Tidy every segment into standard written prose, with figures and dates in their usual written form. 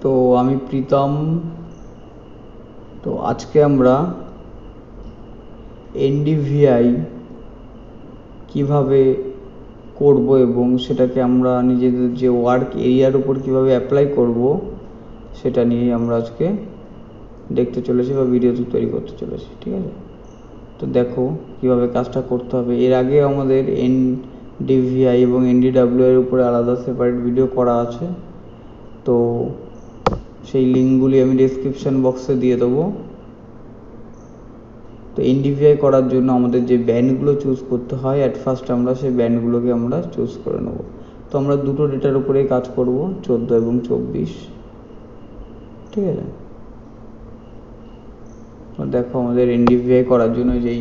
তো আমি প্রীতম। তো আজকে আমরা এনডিভিআই কিভাবে করব এবং সেটাকে আমরা নিজেদের যে ওয়ার্ক এরিয়ার উপর কিভাবে অ্যাপ্লাই করব সেটা নিয়ে আমরা আজকে দেখতে চলেছি বা ভিডিও তৈরি করতে চলেছি। ঠিক আছে, তো দেখো কিভাবে কাজটা করতে হবে। এর আগে আমাদের এনডিভিআই এবং এনডিডব্লিউ এর উপরে আলাদা সেপারেট ভিডিও করা আছে, তো সেই লিঙ্কগুলি আমি ডেসক্রিপশন বক্সে দিয়ে দেবো। তো এনডিভিআই করার জন্য আমাদের যে ব্যান্ডগুলো চুজ করতে হয়, অ্যাট ফার্স্ট আমরা সেই ব্যান্ডগুলোকে আমরা চুজ করে নেব। তো আমরা দুটো ডেটার উপরেই কাজ করব, 14 এবং 24। ঠিক আছে, দেখো আমাদের এনডিভিআই করার জন্য যেই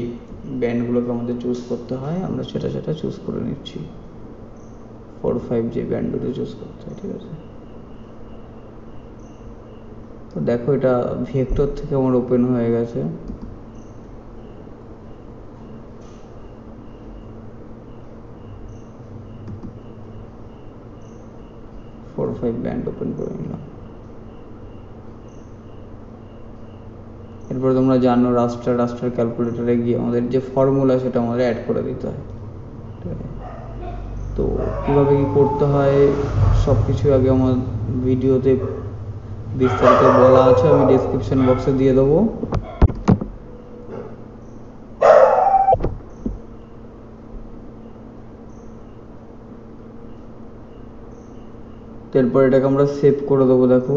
ব্যান্ডগুলোকে আমাদের চুজ করতে হয় আমরা সেটা চুজ করে নিচ্ছি। 4, 5 যে ব্যান্ডগুলো চুজ করতে হয়। ঠিক আছে, তো দেখো এটা ভেক্টর থেকে আমার ওপেন হয়ে গেছে। ব্যান্ড ওপেন করে নিলাম। এরপর তোমরা জানো রাস্টার ক্যালকুলেটরে গিয়ে আমাদের যে ফর্মুলা সেটা আমাদের অ্যাড করে দিতে হয়। তো কীভাবে কী করতে হয় সব কিছু আগে আমার ভিডিওতে বিস্তারিত বলা আছে, আমি ডেসক্রিপশন বক্সে দিয়ে দেবো। এরপর এটাকে আমরা সেভ করে দেবো। দেখো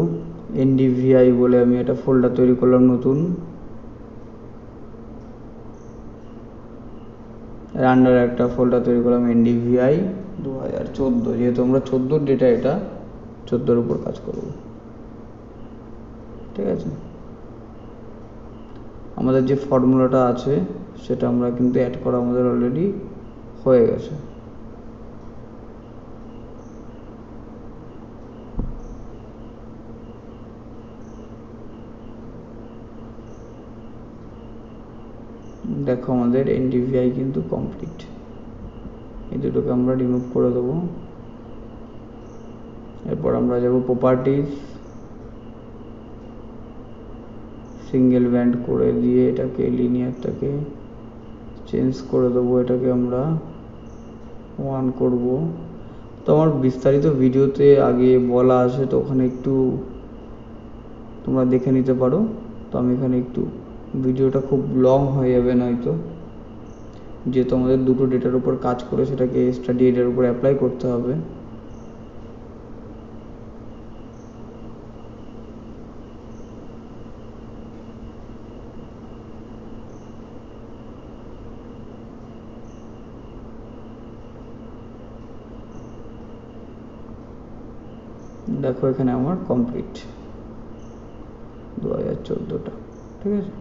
এনডিভিআই বলে আমি একটা ফোল্ডার তৈরি করলাম নতুন, এর আন্ডারে একটা ফোল্ডার তৈরি করলাম এনডিভিআই 2014, যেহেতু আমরা 14 ডেটা, এটা 14 উপর কাজ করব। ঠিক আছে, আমাদের যে ফর্মুলাটা আছে সেটা আমরা কিন্তু অ্যাড করা আমাদের অলরেডি হয়ে গেছে। দেখো আমাদের এনডিভিআই কিন্তু কমপ্লিট। এই দুটোকে আমরা রিমুভ করে দেবো। এরপর আমরা যাব প্রপার্টিজ, সিঙ্গেল ব্যান্ড করে দিয়ে এটাকে লিনিয়ারটাকে চেঞ্জ করে দেবো, এটাকে আমরা 1 করব। তো আমার বিস্তারিত ভিডিওতে আগে বলা আছে, তো ওখানে একটু তোমরা দেখে নিতে পারো। তো আমি এখানে একটু ভিডিওটা খুব লং হয়ে যাবে নয়তো, যেহেতু আমাদের দুটো ডেটার উপর কাজ করে সেটাকে স্টাডি এরিয়ার উপর অ্যাপ্লাই করতে হবে। দেখো এখানে আমার কমপ্লিট 2014টা। ঠিক আছে,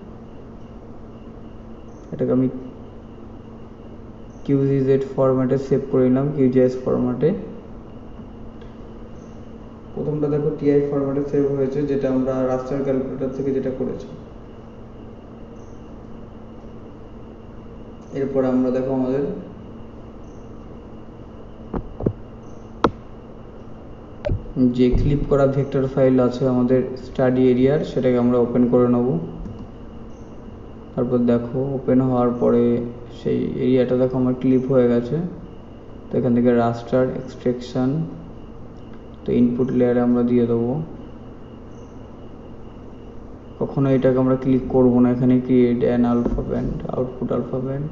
এটাকে আমি QGZ ফরম্যাটে সেভ করে নিলাম, QGIS ফরম্যাটে। প্রথমটা দেখো TI ফরম্যাটে সেভ হয়েছে, যেটা আমরা রাস্টার ক্যালকুলেটর থেকে যেটা করেছি। এরপর আমরা দেখো আমাদের যে ক্লিপ করা ভেক্টর ফাইল আছে আমাদের স্টাডি এরিয়ার, সেটাকে আমরা ওপেন করে নেব। তারপর দেখো ওপেন হওয়ার পরে সেই এরিয়াটা দেখো আমার ক্লিপ হয়ে গেছে। তো এখান থেকে রাস্টার এক্সট্রাকশন, তো ইনপুট লেয়ারে আমরা দিয়ে দেবো। কখনো এটাকে আমরা ক্লিক করব না, এখানে create an alpha band, output alpha band.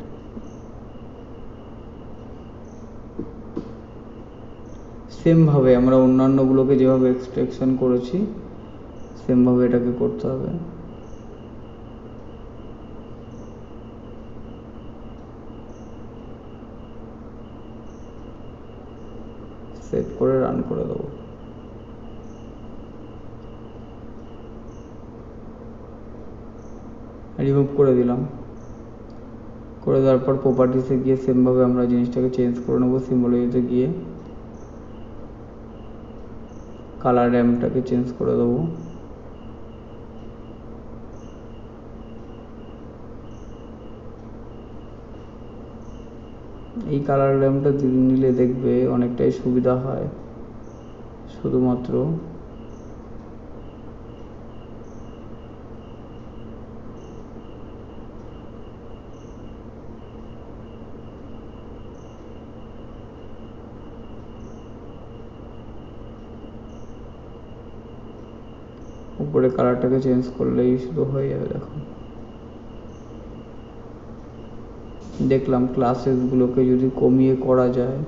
সেমভাবে আমরা অন্যান্যগুলোকে যেভাবে এক্সট্রাকশন করেছি সেমভাবে এটাকে করতে হবে। সেভ করে রান করে দেবো। রিমুভ করে দিলাম। করে দেওয়ার পর প্রপার্টিসে গিয়ে সেমভাবে আমরা জিনিসটাকে চেঞ্জ করে নেবো। সিম্বলজিতে গিয়ে কালার র্যাম্পটাকে চেঞ্জ করে দেবো। এই কালার র্যাম্পটা নিলে দেখবে অনেকটাই সুবিধা হয়। শুধুমাত্র উপরে কালারটাকে চেঞ্জ করলেই শুধু হয়ে যাবে। দেখো, দেখলাম ক্লাসেসগুলোকে যদি কমিয়ে করা যায়,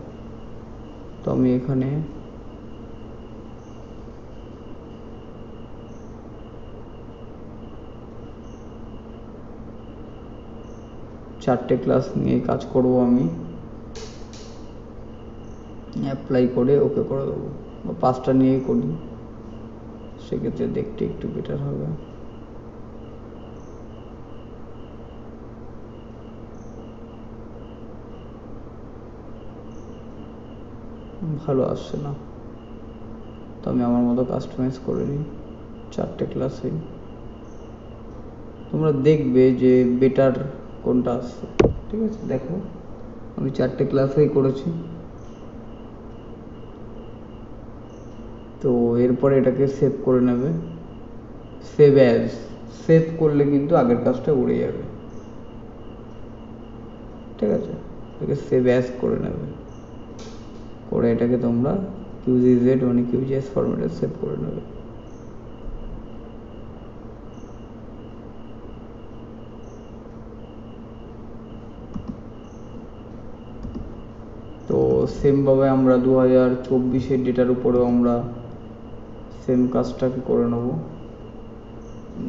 তো আমি এখানে চারটে ক্লাস নিয়ে কাজ করব। আমি অ্যাপ্লাই করে ওকে করে দেবো, বা 5টা নিয়েই করি, সেক্ষেত্রে দেখতে একটু বেটার হবে। ভালো আসছে না, তো আমি আমার মতো কাস্টমাইজ করে নিই 4টে ক্লাসেই। তোমরা দেখবে যে বেটার কোনটা আসছে। ঠিক আছে, দেখো আমি 4টে ক্লাসেই করেছি। তো এরপরে এটাকে সেভ করে নেবে, সেভ অ্যাজ। সেভ করলে কিন্তু আগের কাজটা উড়ে যাবে। ঠিক আছে, এটাকে সেভ অ্যাজ করে নেবে, করে এটাকে তোমরা QGZ মানে QGIS ফরম্যাটে সেভ করে নেবে। তো সেমভাবে আমরা 2024-এর ডেটার উপরেও আমরা সেম কাজটাকে করে নেব।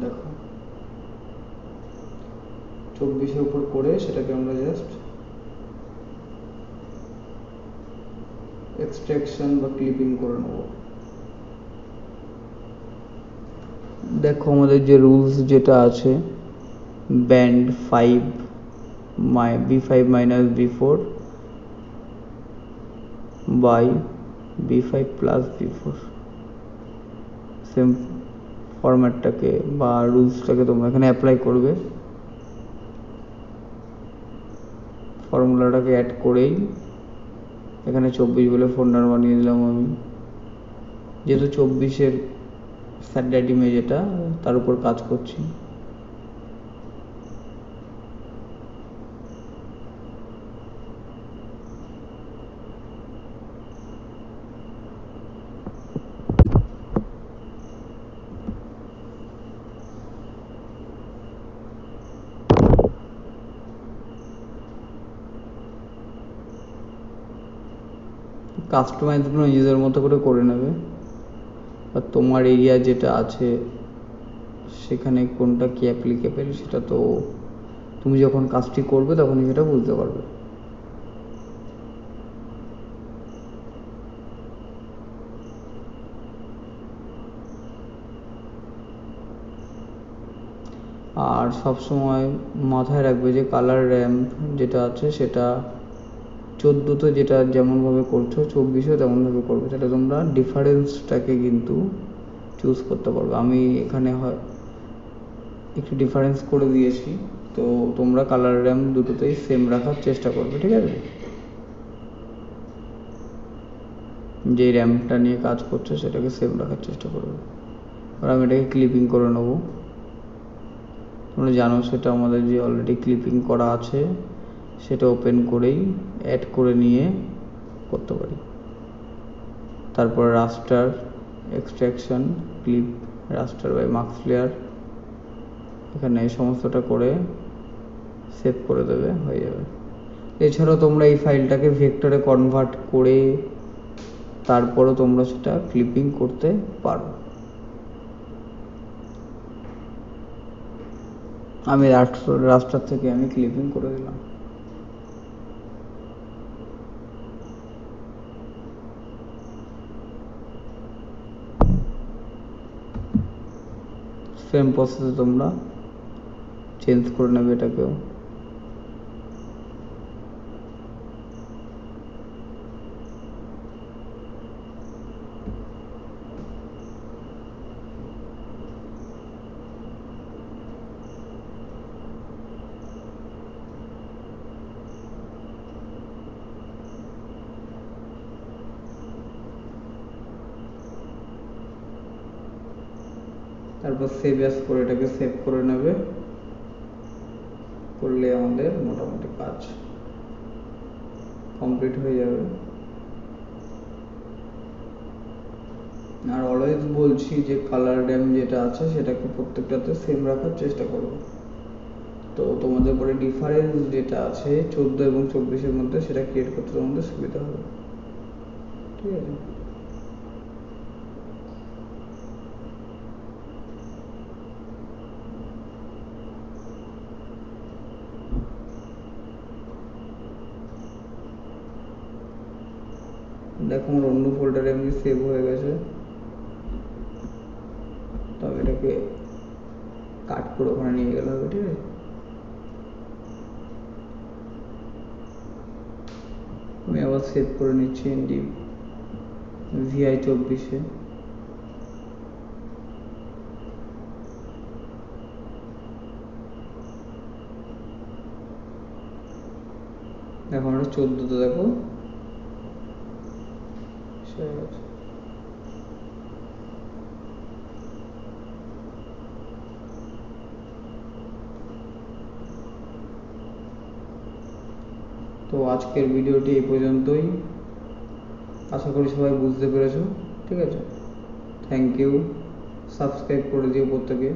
দেখো 24-এর উপর করে সেটাকে আমরা জাস্ট এক্সট্রাকশন বা ক্লিপিং করে নেব। দেখো আমাদের যে রুলস যেটা আছে, band 5 B5 minus B4 by B5 plus B4, same ফরম্যাটটাকে বা রুলসটাকে তোমরা এখানে অ্যাপ্লাই করবে। ফর্মুলাটাকে অ্যাড করেই এখানে 24 বলে ফোল্ডার বানিয়ে দিলাম আমি, যেহেতু 24-এর স্যাটেলাইট ইমেজ এটা, তার উপর কাজ করছি। কাস্টমাইজগুলো নিজেদের মতো করে নেবে, আর তোমার এরিয়া যেটা আছে সেখানে কোনটা কি অ্যাপ্লিকেবল সেটা তো তুমি যখন কাজটি করবে তখনই সেটা বুঝতে পারবে। আর সব সময় মাথায় রাখবে যে কালার র্যাম্প যেটা আছে সেটা 14-তে যেটা যেমনভাবে করছো 24-এও তেমনভাবে করবে, তাহলে তোমরা ডিফারেন্সটাকে কিন্তু চুজ করতে পারবে। আমি এখানে হয় একটু ডিফারেন্স করে দিয়েছি, তো তোমরা কালার র্যাম্প দুটোতেই সেম রাখার চেষ্টা করবে। ঠিক আছে, যে র্যাম্পটা নিয়ে কাজ করছো সেটাকে সেম রাখার চেষ্টা করবে। আর আমি এটাকে ক্লিপিং করে নেবো। তোমরা জানো সেটা আমাদের যে অলরেডি ক্লিপিং করা আছে সেটা ওপেন করেই অ্যাড করে নিয়ে করতে পারি। তারপর raster extraction clip raster by mask layer, এখানে এই সমস্তটা করে সেভ করে দেবে, হয়ে যাবে। এছাড়াও তোমরা এই ফাইলটাকে ভেক্টরে কনভার্ট করে তারপরও তোমরা সেটা ক্লিপিং করতে পারো। আমি রাস্টার থেকে আমি ক্লিপিং করে দিলাম। সেম প্রসেসে তোমরা চেঞ্জ করে নেবে এটাকেও। তারপর সেভ অ্যাজ করে এটাকে সেভ করে নেবে, করলে আমাদের মোটামুটি কাজ কমপ্লিট হয়ে যাবে। আর অলওয়েজ বলছি যে কালার ড্যাম যেটা আছে সেটাকে প্রত্যেকটাতে সেম রাখার চেষ্টা করো। তো তোমাদের পরে ডিফারেন্স যেটা আছে 14 এবং 24-এর মধ্যে সেটা ক্রিয়েট করতে তোমাদের সুবিধা হবে। ঠিক আছে, দেখো আমার অন্য ফোল্ডারে এমনি সেভ হয়ে গেছে। তো আমি এটাকে কাট করে ওখানে নিয়ে গেলে হবে। ঠিক আছে, আমি আবার সেভ করে নিচ্ছি এনডি VI24-এ। দেখো আমরা 14-তে দেখো সেভ আছে। তো আজকের ভিডিওটি এই পর্যন্তই। আশা করি সবাই বুঝতে পেরেছো। ঠিক আছে, থ্যাংক ইউ। সাবস্ক্রাইব করে দিও প্রত্যেকে।